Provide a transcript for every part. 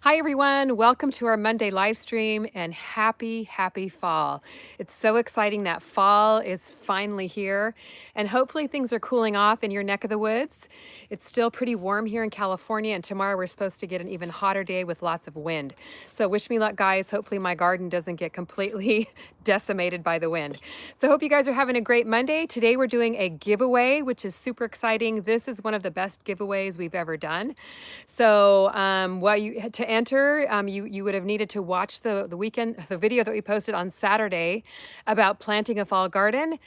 Hi everyone, welcome to our Monday live stream and happy fall. It's so exciting that fall is finally here and hopefully things are cooling off in your neck of the woods. It's still pretty warm here in California and tomorrow we're supposed to get an even hotter day with lots of wind. So wish me luck guys, hopefully my garden doesn't get completely decimated by the wind. So hope you guys are having a great Monday. Today we're doing a giveaway, which is super exciting. This is one of the best giveaways we've ever done. So to enter, you would have needed to watch the video that we posted on Saturday about planting a fall garden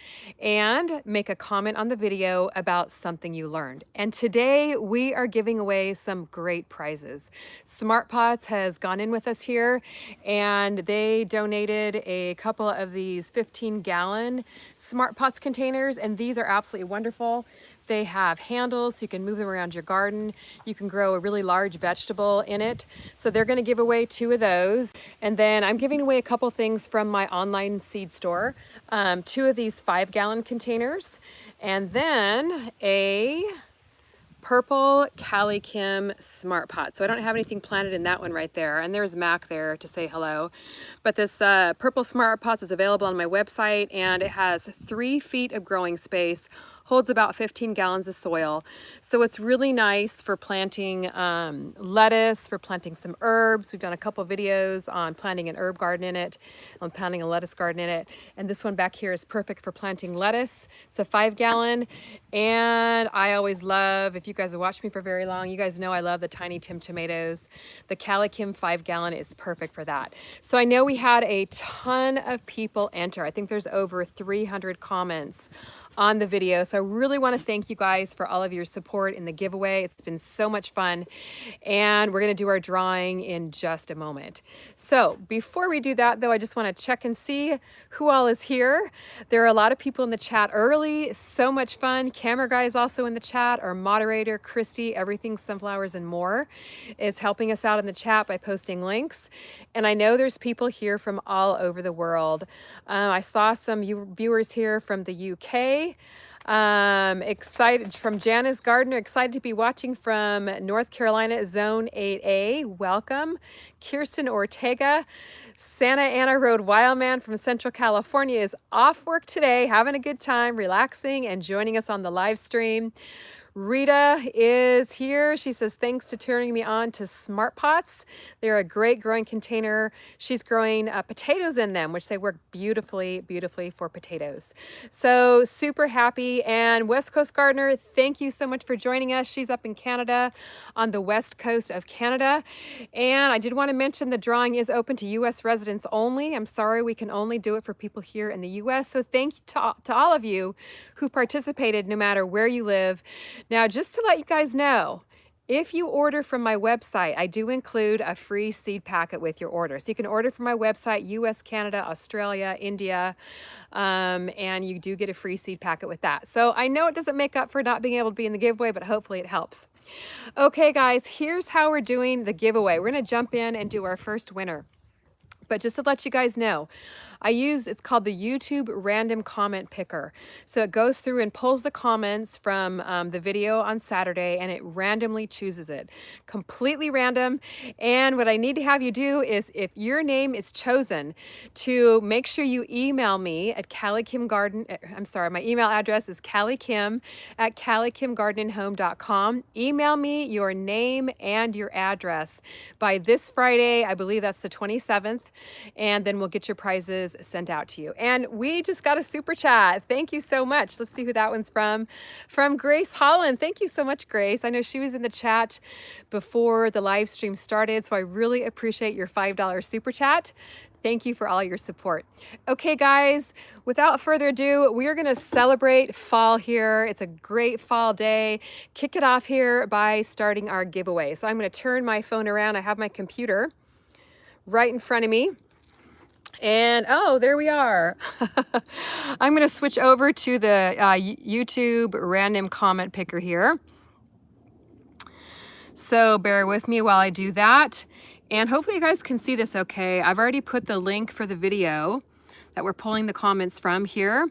and make a comment on the video about something you learned. And today we are giving away some great prizes. Smart Pots has gone in with us here and they donated a couple of these 15-gallon Smart Pots containers, and these are absolutely wonderful. They have handles so you can move them around your garden. You can grow a really large vegetable in it. So they're going to give away 2 of those. And then I'm giving away a couple things from my online seed store. 2 of these 5-gallon containers. And then a purple CaliKim Smart Pot. So I don't have anything planted in that one right there. And there's Mac there to say hello. But this purple Smart Pot is available on my website and it has 3 feet of growing space, holds about 15 gallons of soil. So it's really nice for planting lettuce, for planting some herbs. We've done a couple videos on planting an herb garden in it, on planting a lettuce garden in it. And this one back here is perfect for planting lettuce. It's a 5-gallon. And I always love, if you guys have watched me for very long, you guys know I love the Tiny Tim tomatoes. The CaliKim 5-gallon is perfect for that. So I know we had a ton of people enter. I think there's over 300 comments on the video. So I really want to thank you guys for all of your support in the giveaway. It's been so much fun. And we're going to do our drawing in just a moment. So before we do that though, I just want to check and see who all is here. There are a lot of people in the chat early. So much fun. Camera Guy is also in the chat. Our moderator, Christy, Everything Sunflowers and More, is helping us out in the chat by posting links. And I know there's people here from all over the world. I saw some viewers here from the UK. Excited from Janice Gardner, excited to be watching from North Carolina, Zone 8A. Welcome. Kirsten Ortega, Santa Ana Road Wildman from Central California is off work today, having a good time, relaxing, and joining us on the live stream. Rita is here. She says, thanks to turning me on to Smart Pots. They're a great growing container. She's growing potatoes in them, which they work beautifully for potatoes. So super happy. And West Coast Gardener, thank you so much for joining us. She's up in Canada, on the west coast of Canada. And I did want to mention the drawing is open to U.S. residents only. I'm sorry, we can only do it for people here in the U.S. So thank you to all of you who participated, no matter where you live. Now, just to let you guys know, if you order from my website, I do include a free seed packet with your order. So you can order from my website, US, Canada, Australia, India, and you do get a free seed packet with that. So I know it doesn't make up for not being able to be in the giveaway, but hopefully it helps. Okay, guys, here's how we're doing the giveaway. We're going to jump in and do our first winner. But just to let you guys know, it's called the YouTube Random Comment Picker. So it goes through and pulls the comments from the video on Saturday and it randomly chooses it. Completely random. And what I need to have you do is, if your name is chosen, to make sure you email me at CaliKim Garden. I'm sorry, my email address is CaliKim@CaliKimGardenandHome.com. Email me your name and your address by this Friday. I believe that's the 27th. And then we'll get your prizes sent out to you. And we just got a super chat. Thank you so much. Let's see who that one's from. From Grace Holland. Thank you so much, Grace. I know she was in the chat before the live stream started, so I really appreciate your $5 super chat. Thank you for all your support. Okay, guys, without further ado, we are going to celebrate fall here. It's a great fall day. Kick it off here by starting our giveaway. So I'm going to turn my phone around. I have my computer right in front of me. And oh, there we are. I'm going to switch over to the YouTube random comment picker here. So bear with me while I do that. And hopefully you guys can see this okay. I've already put the link for the video that we're pulling the comments from here.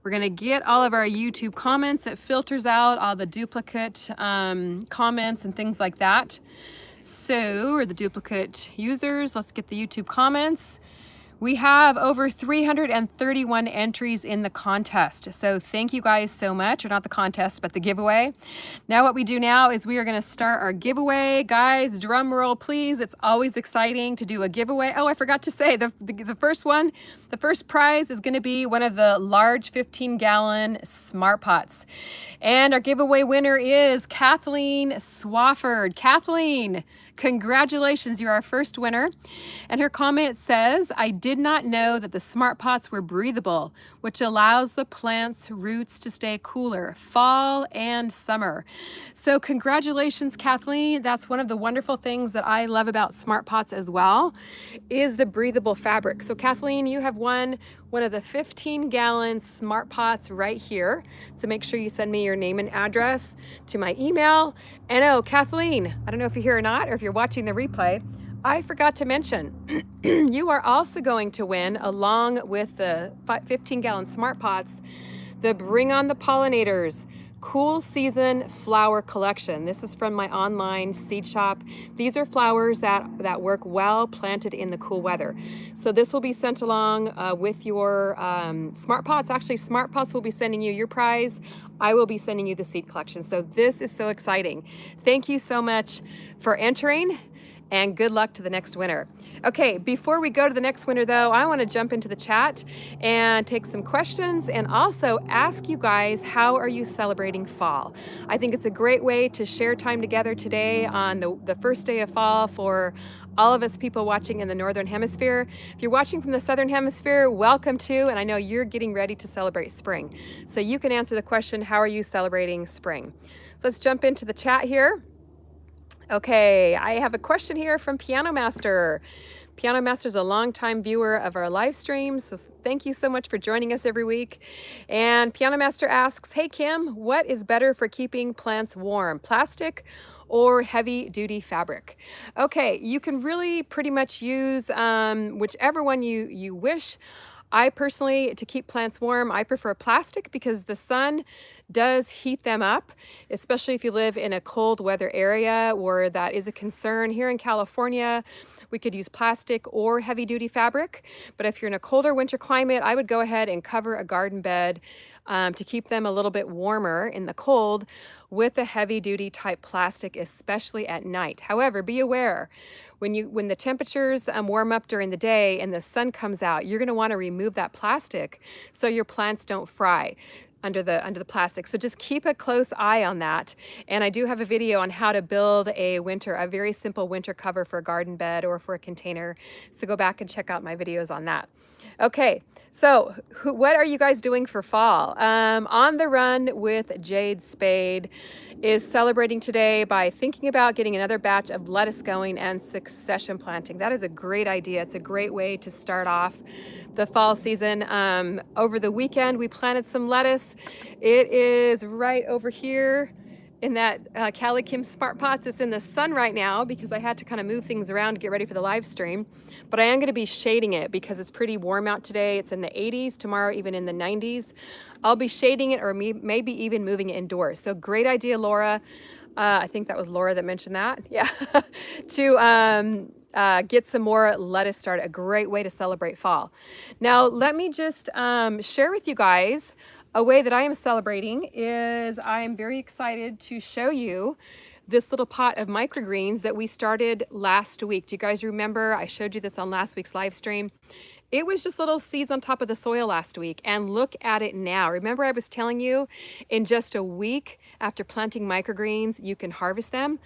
We're going to get all of our YouTube comments. It filters out all the duplicate comments and things like that. So, or the duplicate users, let's get the YouTube comments. We have over 331 entries in the contest. So thank you guys so much, or not the contest, but the giveaway. Now what we do now is we are gonna start our giveaway. Guys, drum roll please. It's always exciting to do a giveaway. Oh, I forgot to say, the first one, the first prize is gonna be one of the large 15-gallon smart pots. And our giveaway winner is Kathleen Swafford. Kathleen, congratulations, you're our first winner. And her comment says, I did not know that the smart pots were breathable, which allows the plant's roots to stay cooler, fall and summer. So congratulations, Kathleen. That's one of the wonderful things that I love about smart pots as well, is the breathable fabric. So Kathleen, you have won one of the 15-gallon smart pots right here. So make sure you send me your name and address to my email. And oh, Kathleen, I don't know if you're here or not, or if you're watching the replay, I forgot to mention, you are also going to win, along with the 15-gallon smart pots, the Bring on the Pollinators Cool Season Flower Collection. This is from my online seed shop. These are flowers that work well planted in the cool weather. So this will be sent along with your smart pots. Actually, smart pots will be sending you your prize. I will be sending you the seed collection. So this is so exciting. Thank you so much for entering, and good luck to the next winner. Okay, before we go to the next winner though, I wanna jump into the chat and take some questions and also ask you guys, how are you celebrating fall? I think it's a great way to share time together today on the first day of fall for all of us people watching in the Northern Hemisphere. If you're watching from the Southern Hemisphere, welcome to, and I know you're getting ready to celebrate spring. So you can answer the question, how are you celebrating spring? So let's jump into the chat here. Okay, I have a question here from Piano Master. Piano Master is a longtime viewer of our live streams, so thank you so much for joining us every week. And Piano Master asks, hey Kim, what is better for keeping plants warm, plastic or heavy duty fabric? Okay, you can really pretty much use whichever one you wish. I personally, to keep plants warm, I prefer plastic because the sun does heat them up, especially if you live in a cold weather area where that is a concern. Here in California, we could use plastic or heavy duty fabric, but if you're in a colder winter climate, I would go ahead and cover a garden bed to keep them a little bit warmer in the cold with a heavy duty type plastic, especially at night. However, be aware, when the temperatures warm up during the day and the sun comes out, you're gonna wanna remove that plastic so your plants don't fry under the plastic. So just keep a close eye on that. And I do have a video on how to build a very simple winter cover for a garden bed or for a container. So go back and check out my videos on that. Okay, so what are you guys doing for fall? On the Run with Jade Spade is celebrating today by thinking about getting another batch of lettuce going and succession planting. That is a great idea. It's a great way to start off the fall season. Over the weekend, we planted some lettuce. It is right over here in that CaliKim Smart Pots. It's in the sun right now because I had to kind of move things around to get ready for the live stream. But I am going to be shading it because it's pretty warm out today. It's in the 80s, tomorrow even in the 90s. I'll be shading it or maybe even moving it indoors. So great idea, Laura. I think that was Laura that mentioned that. Yeah, to get some more lettuce started. A great way to celebrate fall. Now, let me just share with you guys a way that I am celebrating is I am very excited to show you this little pot of microgreens that we started last week. Do you guys remember? I showed you this on last week's live stream. It was just little seeds on top of the soil last week, and look at it now. Remember I was telling you in just a week after planting microgreens, you can harvest them.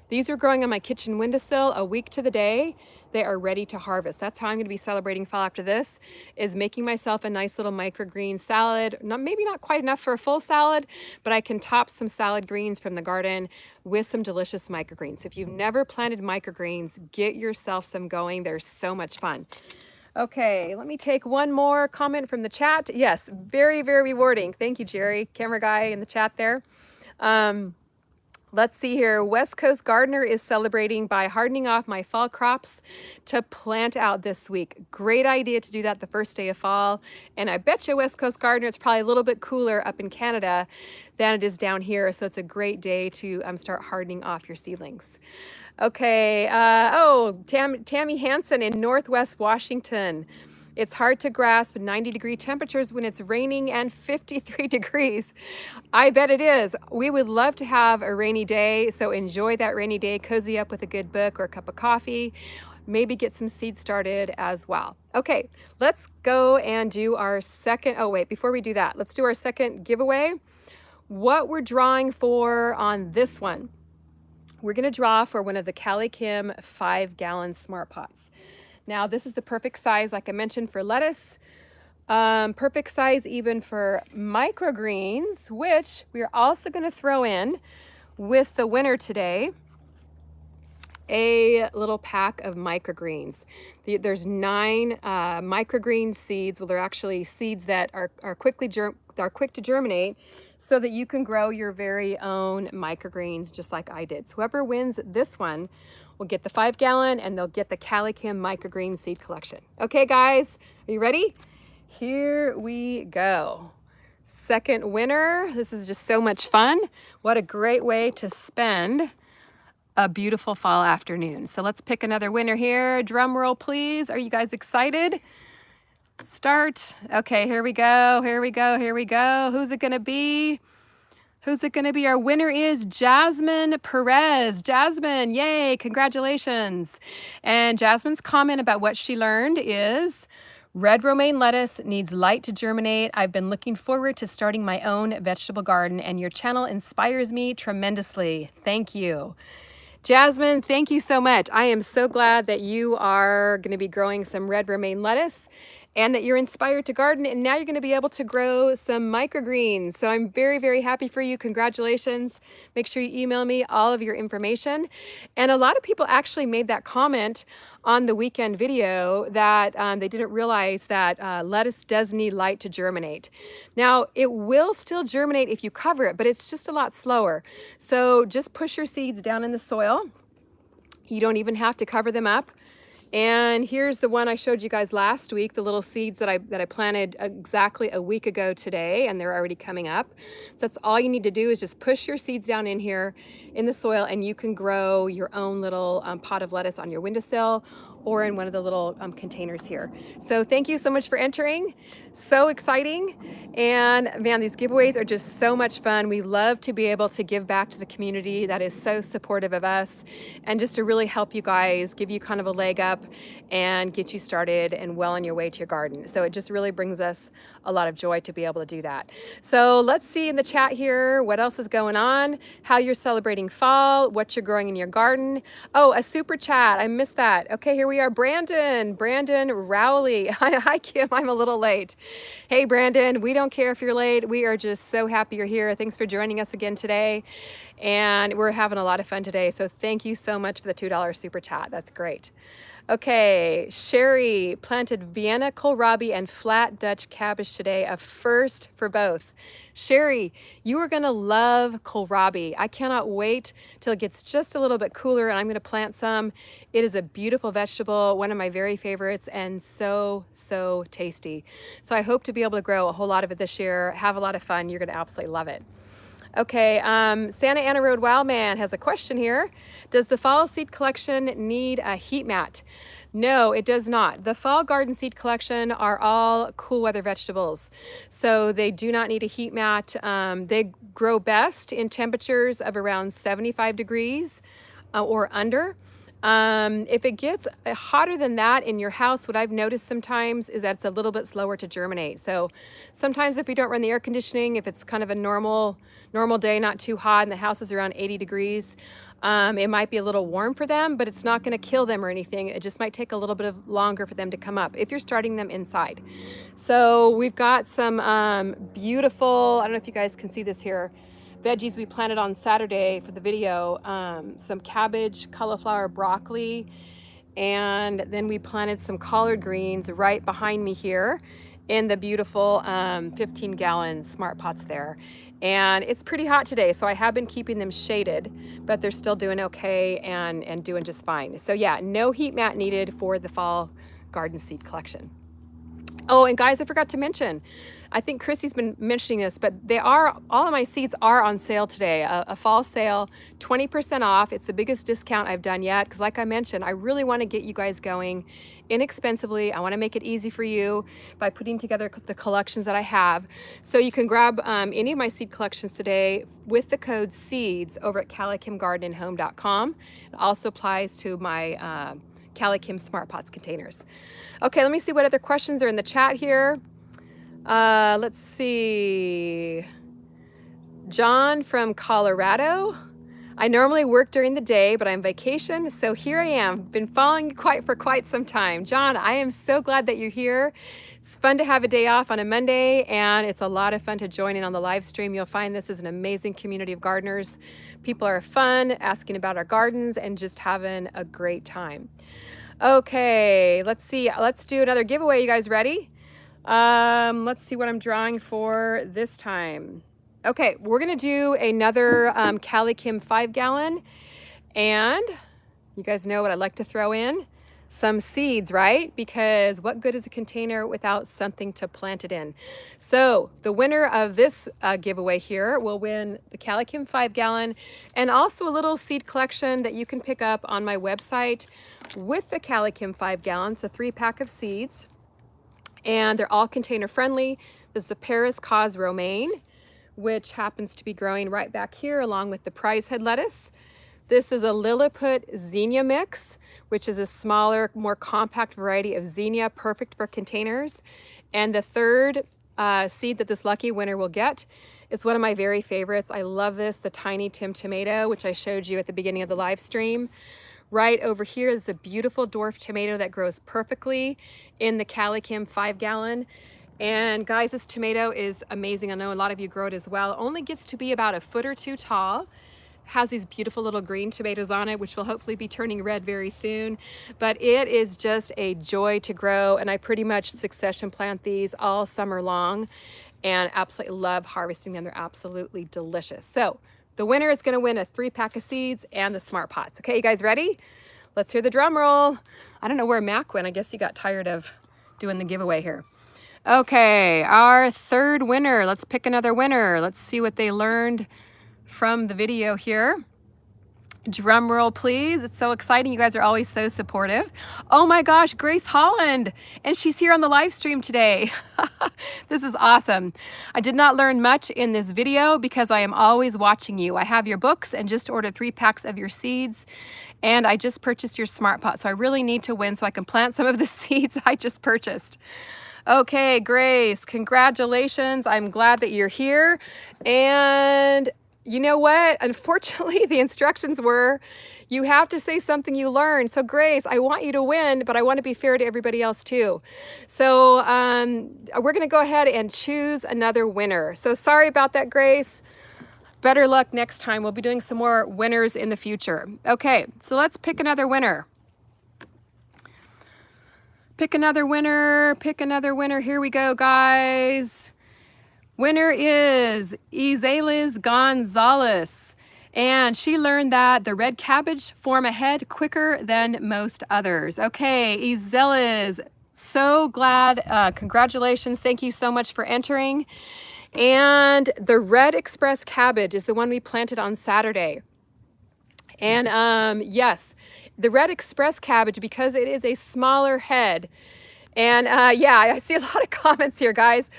These are growing on my kitchen windowsill a week to the day. They are ready to harvest. That's how I'm gonna be celebrating fall after this, is making myself a nice little microgreen salad. Maybe not quite enough for a full salad, but I can top some salad greens from the garden with some delicious microgreens. If you've never planted microgreens, get yourself some going. They're so much fun. Okay, let me take one more comment from the chat. Yes, very, very rewarding. Thank you, Jerry, camera guy in the chat there. Let's see here. West Coast Gardener is celebrating by hardening off my fall crops to plant out this week. Great idea to do that the first day of fall. And I bet you West Coast Gardener, it's probably a little bit cooler up in Canada than it is down here. So it's a great day to start hardening off your seedlings. Okay, Tammy Hansen in Northwest Washington. It's hard to grasp 90-degree temperatures when it's raining and 53 degrees. I bet it is. We would love to have a rainy day, so enjoy that rainy day, cozy up with a good book or a cup of coffee, maybe get some seeds started as well. Okay, let's go and do our second, oh wait, before we do that, let's do our second giveaway. What we're drawing for on this one. We're gonna draw for one of the CaliKim 5-gallon smart pots. Now this is the perfect size, like I mentioned, for lettuce. Perfect size even for microgreens, which we are also going to throw in with the winner today, a little pack of microgreens. There's 9 microgreen seeds. Well, they're actually seeds that are quick to germinate, so that you can grow your very own microgreens just like I did. So whoever wins this one will get the 5-gallon and they'll get the CaliKim microgreen seed collection. Okay, guys, are you ready? Here we go. Second winner. This is just so much fun. What a great way to spend a beautiful fall afternoon. So let's pick another winner here. Drum roll, please. Are you guys excited? Start. Okay, here we go. Here we go. Here we go. Who's it going to be? Who's it going to be? Our winner is Jasmine Perez. Jasmine, yay, congratulations. And Jasmine's comment about what she learned is, red romaine lettuce needs light to germinate. I've been looking forward to starting my own vegetable garden, and your channel inspires me tremendously. Thank you. Jasmine, thank you so much. I am so glad that you are going to be growing some red romaine lettuce and that you're inspired to garden, and now you're going to be able to grow some microgreens. So I'm very, very happy for you. Congratulations. Make sure you email me all of your information. And a lot of people actually made that comment on the weekend video that they didn't realize that lettuce does need light to germinate. Now, it will still germinate if you cover it, but it's just a lot slower. So just push your seeds down in the soil. You don't even have to cover them up. And here's the one I showed you guys last week, the little seeds that I planted exactly a week ago today, and they're already coming up. So that's all you need to do is just push your seeds down in here in the soil, and you can grow your own little pot of lettuce on your windowsill or in one of the little containers here. So thank you so much for entering. So exciting. And man, these giveaways are just so much fun. We love to be able to give back to the community that is so supportive of us, and just to really help you guys, give you kind of a leg up and get you started and well on your way to your garden. So it just really brings us a lot of joy to be able to do that. So let's see in the chat here what else is going on, how you're celebrating fall, what you're growing in your garden. Oh, a super chat. I missed that. Okay, here we are. Brandon Rowley. Hi, Kim. I'm a little late. Hey, Brandon, we don't care if you're late. We are just so happy you're here. Thanks for joining us again today. And we're having a lot of fun today. So thank you so much for the $2 super chat. That's great. Okay, Sherry planted Vienna kohlrabi and flat Dutch cabbage today, a first for both. Sherry, you are gonna love kohlrabi. I cannot wait till it gets just a little bit cooler and I'm gonna plant some. It is a beautiful vegetable, one of my very favorites, and so, so tasty. So I hope to be able to grow a whole lot of it this year, have a lot of fun. You're gonna absolutely love it. Okay, Santa Ana Road Wildman has a question here. Does the fall seed collection need a heat mat? No, it does not. The fall garden seed collection are all cool weather vegetables, so they do not need a heat mat. They grow best in temperatures of around 75 degrees or under. If it gets hotter than that in your house, what I've noticed sometimes is that it's a little bit slower to germinate. So sometimes if we don't run the air conditioning, if it's kind of a normal day, not too hot, and the house is around 80 degrees, it might be a little warm for them, but it's not going to kill them or anything. It just might take a little bit longer for them to come up if you're starting them inside. So we've got some beautiful, I don't know if you guys can see this here, veggies we planted on Saturday for the video, some cabbage, cauliflower, broccoli, and then we planted some collard greens right behind me here in the beautiful 15-gallon smart pots there. And it's pretty hot today, so I have been keeping them shaded, but they're still doing okay and doing just fine. So yeah, no heat mat needed for the fall garden seed collection. Oh, and guys, I forgot to mention, I think Chrissy's been mentioning this, but all of my seeds are on sale today. A fall sale, 20% off. It's the biggest discount I've done yet because like I mentioned, I really want to get you guys going inexpensively. I want to make it easy for you by putting together the collections that I have. So you can grab any of my seed collections today with the code SEEDS over at CaliKimGardenandHome.com. It also applies to my CaliKim Smart Pots containers. Okay, let me see what other questions are in the chat here. Let's see. John from Colorado. I normally work during the day, but I'm on vacation, so here I am. Been following you for quite some time. John, I am so glad that you're here. It's fun to have a day off on a Monday, and it's a lot of fun to join in on the live stream. You'll find this is an amazing community of gardeners. People are fun, asking about our gardens, and just having a great time. Okay, let's see. Let's do another giveaway. You guys ready? Let's see what I'm drawing for this time. Okay, we're gonna do another CaliKim 5-gallon, and you guys know what I like to throw in? Some seeds, right? Because what good is a container without something to plant it in? So the winner of this giveaway here will win the CaliKim 5-gallon and also a little seed collection that you can pick up on my website with the CaliKim 5-gallon. It's a 3-pack of seeds, and they're all container friendly. This is a Perez cause romaine, which happens to be growing right back here along with the prize head lettuce. This is a Lilliput zinnia mix, which is a smaller, more compact variety of zinnia, perfect for containers. And the third seed that this lucky winner will get is one of my very favorites. I love this, the Tiny Tim tomato, which I showed you at the beginning of the live stream. Right over here is a beautiful dwarf tomato that grows perfectly in the CaliKim 5-gallon. And guys, this tomato is amazing. I know a lot of you grow it as well. It only gets to be about a foot or two tall. Has these beautiful little green tomatoes on it, which will hopefully be turning red very soon. But it is just a joy to grow, and I pretty much succession plant these all summer long and absolutely love harvesting them. They're absolutely delicious. So the winner is gonna win a 3-pack of seeds and the Smart Pots. Okay, you guys ready? Let's hear the drum roll. I don't know where Mac went. I guess he got tired of doing the giveaway here. Okay, our third winner. Let's pick another winner. Let's see what they learned from the video here. Drum roll, please. It's so exciting. You guys are always so supportive. Oh my gosh, Grace Holland. And she's here on the live stream today. This is awesome. I did not learn much in this video because I am always watching you. I have your books and just ordered 3 packs of your seeds. And I just purchased your Smart Pot. So I really need to win so I can plant some of the seeds I just purchased. Okay, Grace, congratulations. I'm glad that you're here. And you know what? Unfortunately, the instructions were you have to say something you learned. So Grace, I want you to win, but I want to be fair to everybody else too. So we're going to go ahead and choose another winner. So sorry about that, Grace. Better luck next time. We'll be doing some more winners in the future. Okay, so let's pick another winner. Pick another winner. Pick another winner. Here we go, guys. Winner is Islaliz Gonzoles, and she learned that the red cabbage form a head quicker than most others. Okay, Islaliz, so glad. Congratulations. Thank you so much for entering. And the red express cabbage is the one we planted on Saturday. And yes, the red express cabbage, because it is a smaller head. And yeah, I see a lot of comments here, guys.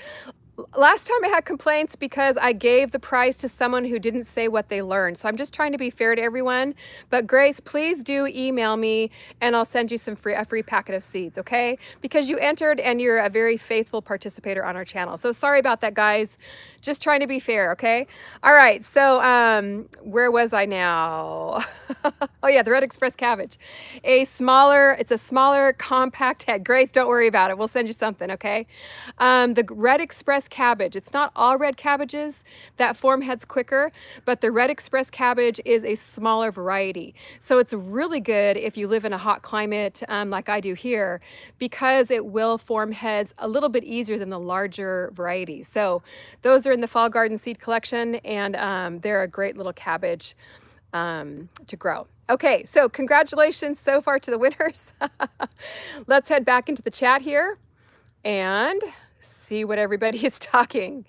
Last time I had complaints because I gave the prize to someone who didn't say what they learned. So I'm just trying to be fair to everyone. But Grace, please do email me and I'll send you a free packet of seeds, okay? Because you entered and you're a very faithful participator on our channel. So sorry about that, guys. Just trying to be fair, okay? All right, so where was I now? Oh yeah, the red express cabbage. It's a smaller compact head. Grace, don't worry about it. We'll send you something, okay? The red express cabbage, it's not all red cabbages that form heads quicker, but the red express cabbage is a smaller variety. So it's really good if you live in a hot climate like I do here, because it will form heads a little bit easier than the larger varieties. So those are in the Fall Garden Seed Collection, and they're a great little cabbage to grow. Okay, so congratulations so far to the winners. Let's head back into the chat here. and see what everybody is talking.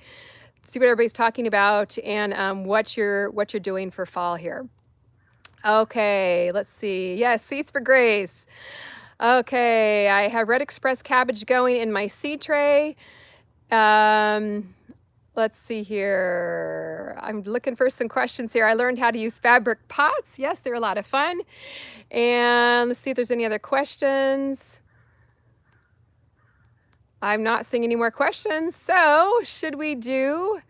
See what everybody's talking about and what you're doing for fall here. Okay, let's see. Yes, seeds for grace. Okay, I have Red Express cabbage going in my seed tray. Let's see here. I'm looking for some questions here. I learned how to use fabric pots. Yes, they're a lot of fun. And let's see if there's any other questions. I'm not seeing any more questions. So should we do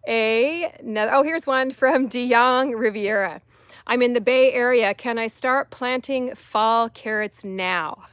another? Oh, here's one from DeYoung Riviera. I'm in the Bay Area. Can I start planting fall carrots now?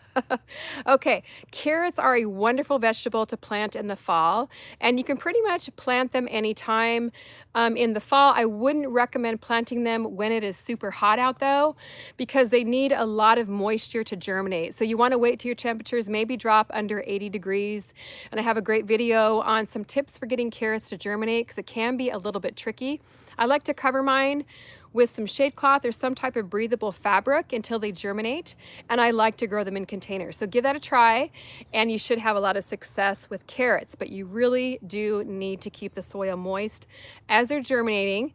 Okay, carrots are a wonderful vegetable to plant in the fall, and you can pretty much plant them anytime. In the fall, I wouldn't recommend planting them when it is super hot out though, because they need a lot of moisture to germinate. So you want to wait till your temperatures maybe drop under 80 degrees. And I have a great video on some tips for getting carrots to germinate because it can be a little bit tricky. I like to cover mine with some shade cloth or some type of breathable fabric until they germinate, and I like to grow them in containers. So give that a try, and you should have a lot of success with carrots, but you really do need to keep the soil moist as they're germinating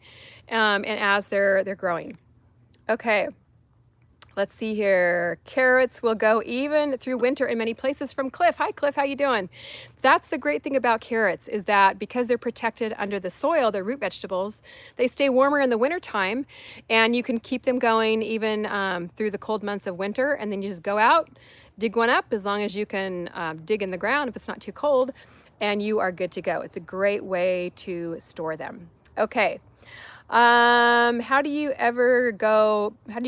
and as they're growing. Okay. Let's see here. Carrots will go even through winter in many places from Cliff. Hi, Cliff. How you doing? That's the great thing about carrots is that because they're protected under the soil, they're root vegetables, they stay warmer in the wintertime, and you can keep them going even through the cold months of winter, and then you just go out, dig one up as long as you can dig in the ground if it's not too cold, and you are good to go. It's a great way to store them. Okay. How do you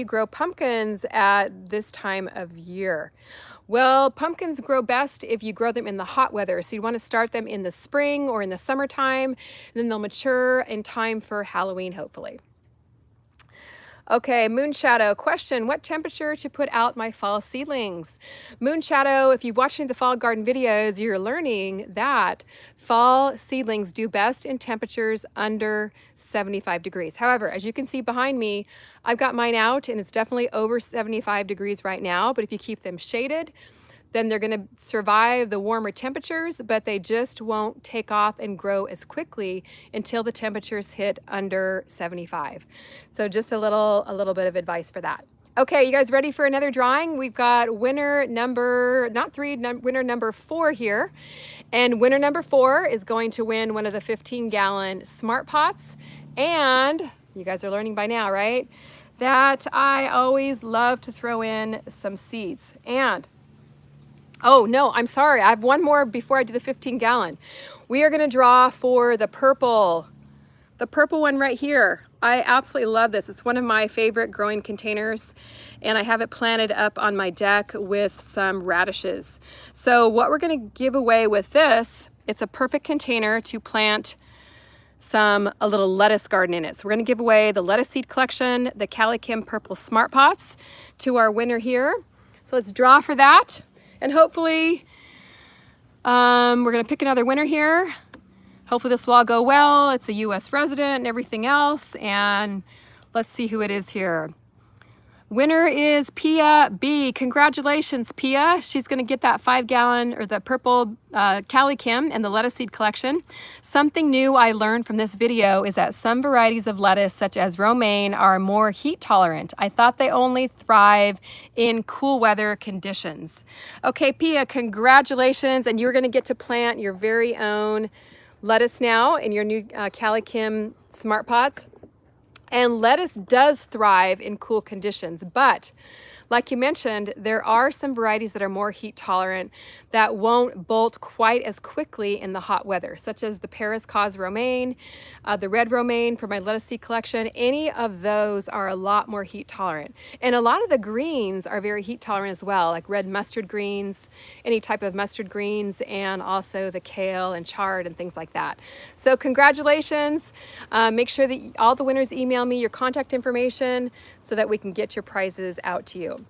grow pumpkins at this time of year? Well, pumpkins grow best if you grow them in the hot weather. So you want to start them in the spring or in the summertime, and then they'll mature in time for Halloween, hopefully. Okay, Moon Shadow question, what temperature to put out my fall seedlings? Moon Shadow, if you've watched any of the fall garden videos, you're learning that fall seedlings do best in temperatures under 75 degrees. However, as you can see behind me, I've got mine out and it's definitely over 75 degrees right now, but if you keep them shaded, then they're going to survive the warmer temperatures, but they just won't take off and grow as quickly until the temperatures hit under 75. So just a little bit of advice for that. Okay, you guys ready for another drawing? We've got winner number, not three, winner number 4 here. And winner number 4 is going to win one of the 15-gallon Smart Pots. And you guys are learning by now, right? That I always love to throw in some seeds. And oh, no, I'm sorry. I have one more before I do the 15-gallon. We are going to draw for the purple one right here. I absolutely love this. It's one of my favorite growing containers, and I have it planted up on my deck with some radishes. So what we're going to give away with this, it's a perfect container to plant a little lettuce garden in it. So we're going to give away the lettuce seed collection, the CaliKim Purple Smart Pots, to our winner here. So let's draw for that. And hopefully, we're gonna pick another winner here. Hopefully this will all go well. It's a US resident and everything else. And let's see who it is here. Winner is Pia B. Congratulations, Pia. She's gonna get that 5-gallon or the purple CaliKim and the lettuce seed collection. Something new I learned from this video is that some varieties of lettuce, such as romaine, are more heat tolerant. I thought they only thrive in cool weather conditions. Okay, Pia, congratulations, and you're gonna get to plant your very own lettuce now in your new CaliKim Smart Pots. And lettuce does thrive in cool conditions, but like you mentioned, there are some varieties that are more heat tolerant that won't bolt quite as quickly in the hot weather, such as the Perez romaine, the red romaine for my lettuce seed collection. Any of those are a lot more heat tolerant. And a lot of the greens are very heat tolerant as well, like red mustard greens, any type of mustard greens, and also the kale and chard and things like that. So congratulations. Make sure that all the winners email me your contact information so that we can get your prizes out to you.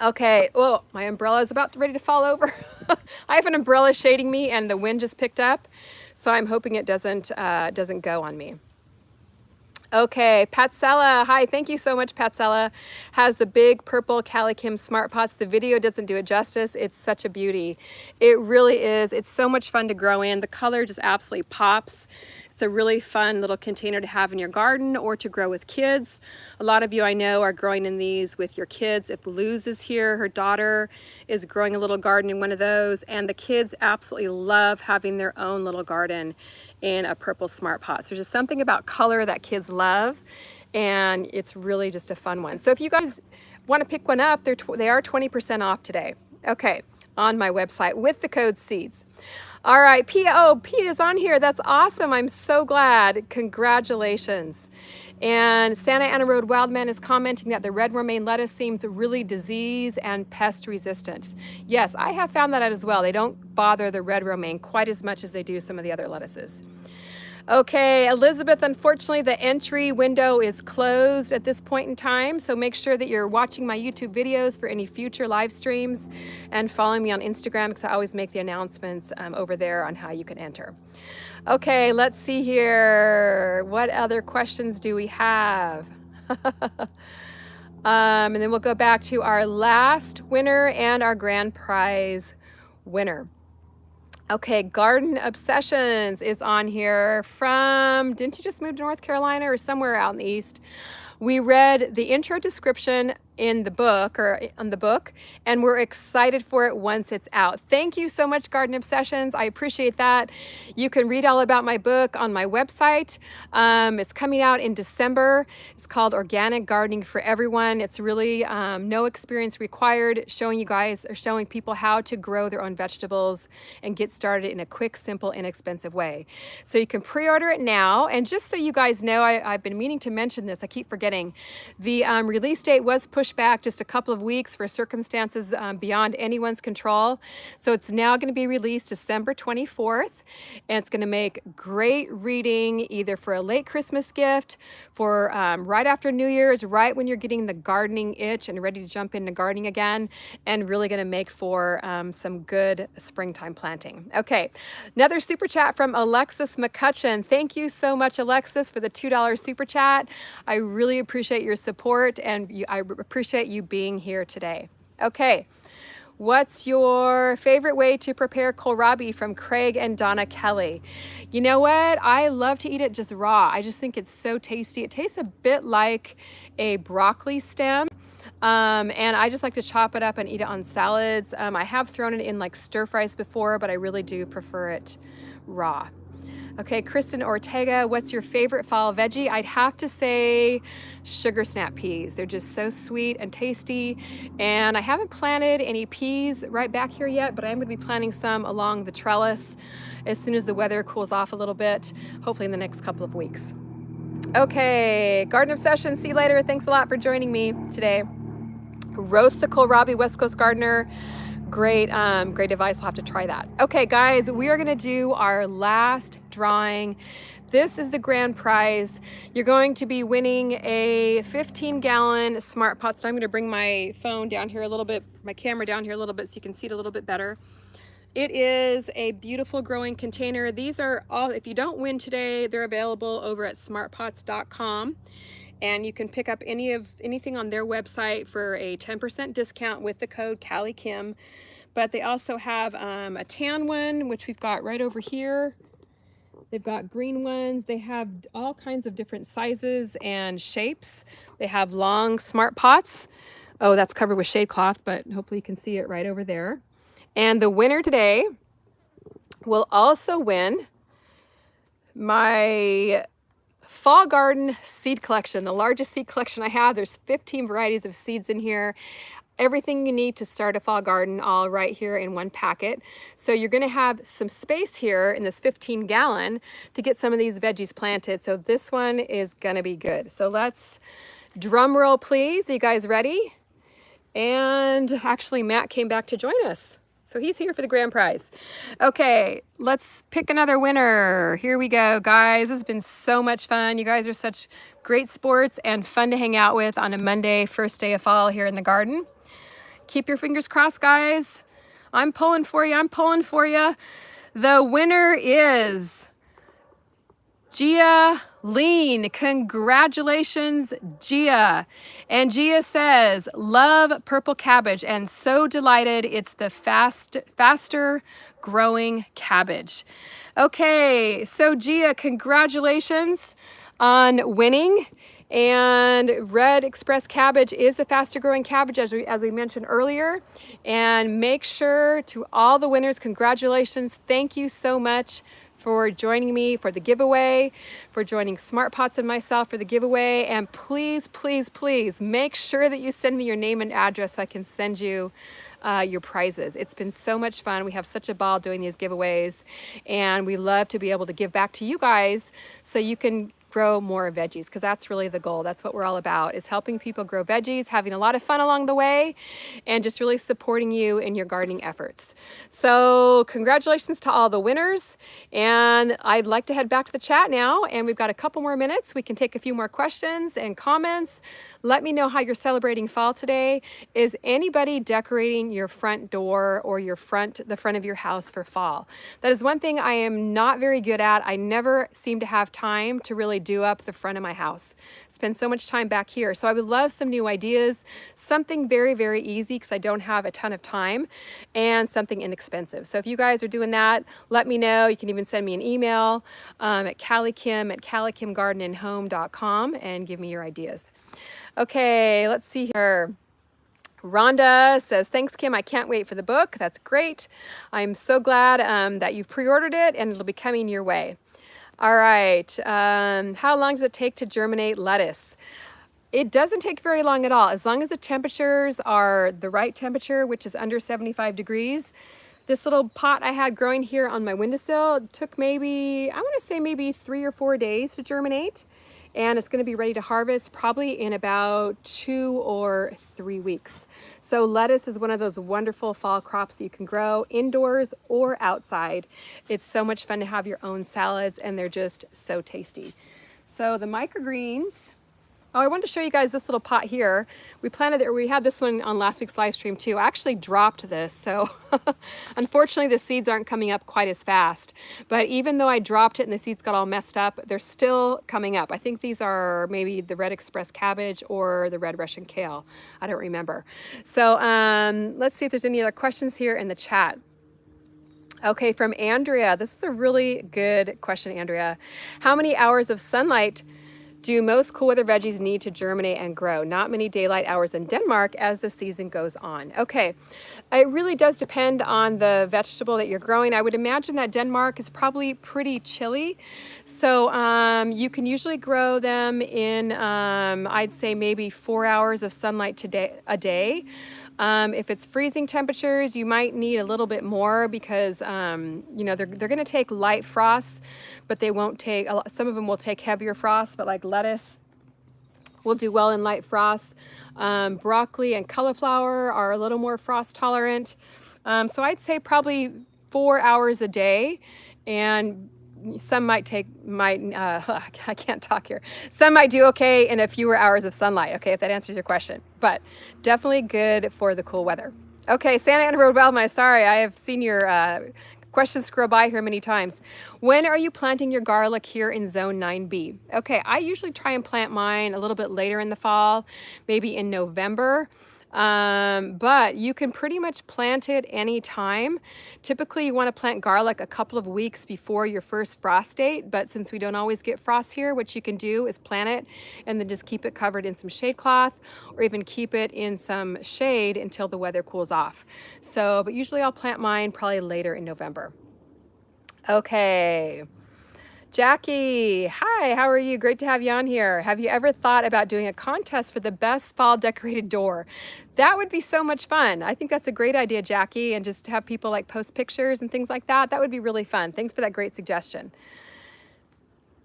Okay, oh, my umbrella is ready to fall over. I have an umbrella shading me and the wind just picked up, so I'm hoping it doesn't go on me. Okay, Patsella, hi, thank you so much, Patsella. Has the big purple CaliKim Smart Pots. The video doesn't do it justice. It's such a beauty. It really is. It's so much fun to grow in. The color just absolutely pops. It's a really fun little container to have in your garden or to grow with kids. A lot of you I know are growing in these with your kids. If Luz is here, her daughter is growing a little garden in one of those, and the kids absolutely love having their own little garden in a purple Smart Pot. So there's just something about color that kids love, and it's really just a fun one. So if you guys want to pick one up, they are 20% off today. Okay, on my website with the code SEEDS. All right, P is on here. That's awesome. I'm so glad. Congratulations. And Santa Ana Road Wildman is commenting that the red romaine lettuce seems really disease and pest resistant. Yes, I have found that out as well. They don't bother the red romaine quite as much as they do some of the other lettuces. Okay, Elizabeth, unfortunately the entry window is closed at this point in time, so make sure that you're watching my YouTube videos for any future live streams and following me on Instagram, because I always make the announcements over there on how you can enter. Okay, let's see here. What other questions do we have? And then we'll go back to our last winner and our grand prize winner. Okay, Garden Obsessions is on here from, didn't you just move to North Carolina or somewhere out in the East? We read the intro description in the book, or on the book, and we're excited for it once it's out. Thank you so much, Garden Obsessions. I appreciate that. You can read all about my book on my website. It's coming out in December. It's called Organic Gardening for Everyone. It's really no experience required, showing people how to grow their own vegetables and get started in a quick, simple, inexpensive way. So you can pre-order it now. And just so you guys know, I've been meaning to mention this, I keep forgetting. The release date was pushed back just a couple of weeks for circumstances beyond anyone's control. So it's now going to be released December 24th, and it's going to make great reading either for a late Christmas gift, for right after New Year's, right when you're getting the gardening itch and ready to jump into gardening again, and really going to make for some good springtime planting. Okay, another super chat from Alexis McCutcheon. Thank you so much, Alexis, for the $2 super chat. I really appreciate your support, and I appreciate you being here today. Okay, what's your favorite way to prepare kohlrabi from Craig and Donna Kelly? You know what? I love to eat it just raw. I just think it's so tasty. It tastes a bit like a broccoli stem. And I just like to chop it up and eat it on salads. I have thrown it in like stir fries before, but I really do prefer it raw. Okay, Kristen Ortega, what's your favorite fall veggie? I'd have to say sugar snap peas. They're just so sweet and tasty. And I haven't planted any peas right back here yet, but I'm gonna be planting some along the trellis as soon as the weather cools off a little bit, hopefully in the next couple of weeks. Okay, Garden Obsession, see you later. Thanks a lot for joining me today. Roast the kohlrabi, West Coast Gardener. Great, great advice. I'll have to try that. Okay, guys, we are gonna do our last drawing. This is the grand prize. You're going to be winning a 15-gallon Smart Pot. So I'm gonna bring my phone down here a little bit, my camera down here a little bit so you can see it a little bit better. It is a beautiful growing container. These are all, if you don't win today, they're available over at smartpots.com. And you can pick up anything on their website for a 10% discount with the code CaliKim. But they also have a tan one, which we've got right over here. They've got green ones. They have all kinds of different sizes and shapes. They have long Smart Pots. Oh, that's covered with shade cloth, but hopefully you can see it right over there. And the winner today will also win my Fall Garden seed collection, the largest seed collection I have. There's 15 varieties of seeds in here. Everything you need to start a fall garden all right here in one packet. So you're gonna have some space here in this 15-gallon to get some of these veggies planted. So this one is gonna be good. So let's drum roll, please. Are you guys ready? And actually Matt came back to join us. So he's here for the grand prize. Okay, let's pick another winner. Here we go, guys. This has been so much fun. You guys are such great sports and fun to hang out with on a Monday, first day of fall here in the garden. Keep your fingers crossed, guys. I'm pulling for you. I'm pulling for you. The winner is Gia Lean, congratulations, Gia. And Gia says, love purple cabbage and so delighted it's the faster growing cabbage. Okay, so Gia, congratulations on winning. And red express cabbage is a faster growing cabbage as we mentioned earlier. And make sure to all the winners, congratulations. Thank you so much for joining me for the giveaway, for joining Smart Pots and myself for the giveaway. And please, please, please make sure that you send me your name and address so I can send you your prizes. It's been so much fun. We have such a ball doing these giveaways, and we love to be able to give back to you guys so you can grow more veggies, because that's really the goal. That's what we're all about, is helping people grow veggies, having a lot of fun along the way, and just really supporting you in your gardening efforts. So congratulations to all the winners, and I'd like to head back to the chat now, and we've got a couple more minutes. We can take a few more questions and comments. Let me know how you're celebrating fall today. Is anybody decorating your front door or the front of your house for fall? That is one thing I am not very good at. I never seem to have time to really do up the front of my house. Spend so much time back here. So I would love some new ideas, something very, very easy because I don't have a ton of time, and something inexpensive. So if you guys are doing that, let me know. You can even send me an email at CaliKim@CaliKimGardenandHome.com and give me your ideas. Okay, let's see here. Rhonda says, thanks, Kim. I can't wait for the book. That's great. I'm so glad that you've pre-ordered it and it'll be coming your way. All right. How long does it take to germinate lettuce? It doesn't take very long at all. As long as the temperatures are the right temperature, which is under 75 degrees. This little pot I had growing here on my windowsill took maybe, I want to say maybe 3 or 4 days to germinate. And it's going to be ready to harvest probably in about 2 or 3 weeks. So lettuce is one of those wonderful fall crops that you can grow indoors or outside. It's so much fun to have your own salads, and they're just so tasty. So the microgreens. Oh, I wanted to show you guys this little pot here. We planted it, we had this one on last week's live stream too. I actually dropped this, so unfortunately the seeds aren't coming up quite as fast. But even though I dropped it and the seeds got all messed up, they're still coming up. I think these are maybe the red express cabbage or the red Russian kale. I don't remember. So let's see if there's any other questions here in the chat. Okay, from Andrea. This is a really good question, Andrea. How many hours of sunlight do most cool weather veggies need to germinate and grow? Not many daylight hours in Denmark as the season goes on. Okay, it really does depend on the vegetable that you're growing. I would imagine that Denmark is probably pretty chilly. So you can usually grow them in, I'd say maybe 4 hours of sunlight a day. If it's freezing temperatures, you might need a little bit more because, you know, they're going to take light frosts, but they won't take, some of them will take heavier frosts, but like lettuce will do well in light frosts. Broccoli and cauliflower are a little more frost tolerant. So I'd say probably 4 hours a day, and some I can't talk here. Some might do okay in a fewer hours of sunlight, okay, if that answers your question. But definitely good for the cool weather. Okay, Santa Ana Road Wildlife, sorry, I have seen your questions scroll by here many times. When are you planting your garlic here in Zone 9B? Okay, I usually try and plant mine a little bit later in the fall, maybe in November. But you can pretty much plant it anytime. Typically you want to plant garlic a couple of weeks before your first frost date, but since we don't always get frost here, what you can do is plant it and then just keep it covered in some shade cloth, or even keep it in some shade until the weather cools off. So, but usually I'll plant mine probably later in November. Okay. Jackie, hi, how are you? Great to have you on here. Have you ever thought about doing a contest for the best fall decorated door? That would be so much fun. I think that's a great idea, Jackie, and just to have people like post pictures and things like that. That would be really fun. Thanks for that great suggestion.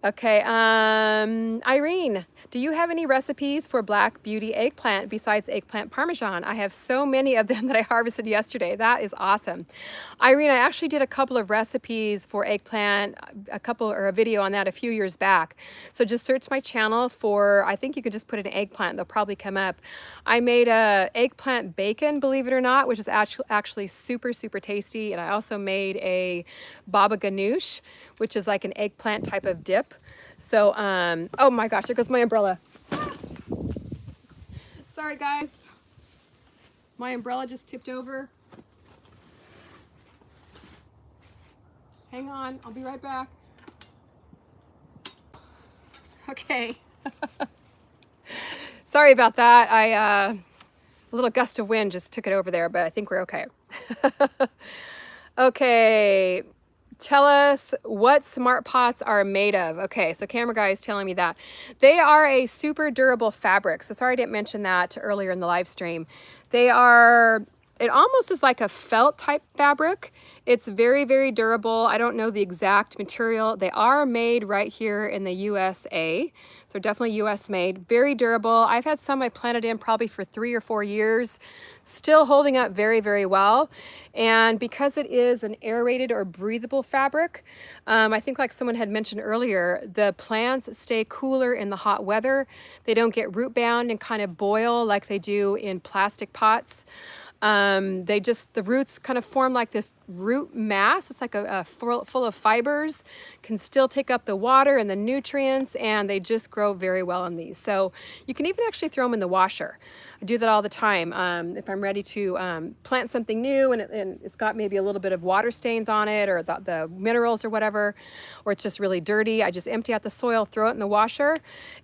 Okay, Irene, do you have any recipes for Black Beauty eggplant besides eggplant parmesan? I have so many of them that I harvested yesterday. That is awesome. Irene, I actually did a couple of recipes for eggplant, a video on that a few years back. So just search my channel for, I think you could just put in eggplant, they'll probably come up. I made a eggplant bacon, believe it or not, which is actually super, super tasty. And I also made a baba ganoush, which is like an eggplant type of dip. So, oh my gosh, there goes my umbrella. Sorry guys, my umbrella just tipped over. Hang on, I'll be right back. Okay. Sorry about that. A little gust of wind just took it over there, but I think we're okay. Okay, tell us what smart pots are made of. Okay, so Camera Guy is telling me that. They are a super durable fabric. So sorry I didn't mention that earlier in the live stream. They are, it almost is like a felt type fabric. It's very, very durable. I don't know the exact material. They are made right here in the USA. They're definitely US made, very durable. I've had some I planted in probably for 3 or 4 years, still holding up very, very well. And because it is an aerated or breathable fabric, I think like someone had mentioned earlier, the plants stay cooler in the hot weather. They don't get root bound and kind of boil like they do in plastic pots. The roots kind of form like this root mass. It's like full of fibers, can still take up the water and the nutrients, and they just grow very well on these. So you can even actually throw them in the washer. I do that all the time. If I'm ready to plant something new and it's got maybe a little bit of water stains on it, or the minerals or whatever, or it's just really dirty, I just empty out the soil, throw it in the washer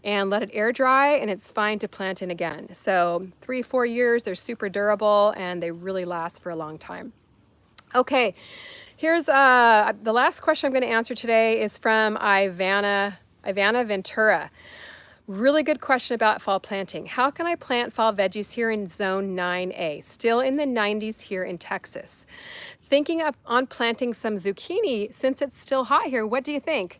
and let it air dry, and it's fine to plant in again. So 3-4 years, they're super durable and they really last for a long time. Okay, here's the last question I'm going to answer today is from Ivana Ventura. Really good question about fall planting. How can I plant fall veggies here in zone 9A, still in the 90s here in Texas? Thinking on planting some zucchini since it's still hot here. What do you think?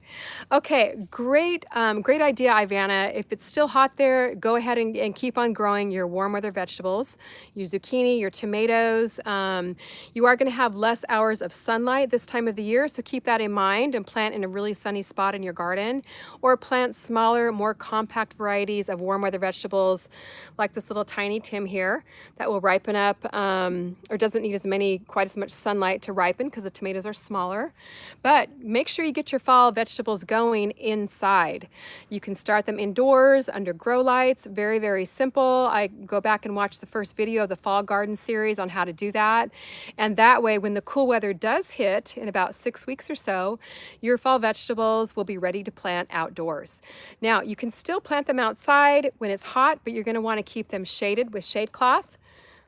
Okay, great idea, Ivana. If it's still hot there, go ahead and keep on growing your warm weather vegetables, your zucchini, your tomatoes. You are gonna have less hours of sunlight this time of the year, so keep that in mind and plant in a really sunny spot in your garden, or plant smaller, more compact varieties of warm weather vegetables like this little tiny Tim here that will ripen up or doesn't need quite as much sunlight to ripen because the tomatoes are smaller. But make sure you get your fall vegetables going inside. You can start them indoors under grow lights. Very, very simple. I go back and watch the first video of the fall garden series on how to do that. And that way, when the cool weather does hit in about 6 weeks or so, your fall vegetables will be ready to plant outdoors. Now, you can still plant them outside when it's hot, but you're going to want to keep them shaded with shade cloth.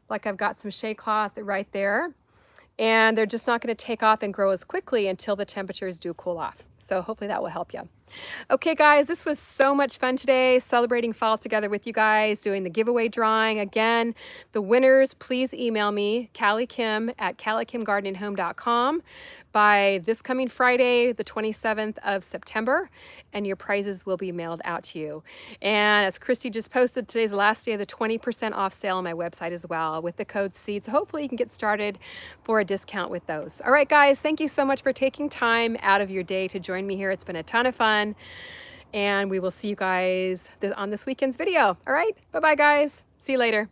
Like I've got some shade cloth right there. And they're just not going to take off and grow as quickly until the temperatures do cool off. So hopefully that will help you. Okay guys, this was so much fun today, celebrating fall together with you guys, doing the giveaway drawing. Again, the winners, please email me, CaliKim at CaliKimGardenandHome.com by this coming Friday, the 27th of September, and your prizes will be mailed out to you. And as Christy just posted, today's the last day of the 20% off sale on my website as well with the code SEED. So hopefully you can get started for a discount with those. All right, guys, thank you so much for taking time out of your day to join me here. It's been a ton of fun, and we will see you guys on this weekend's video. All right, bye-bye, guys. See you later.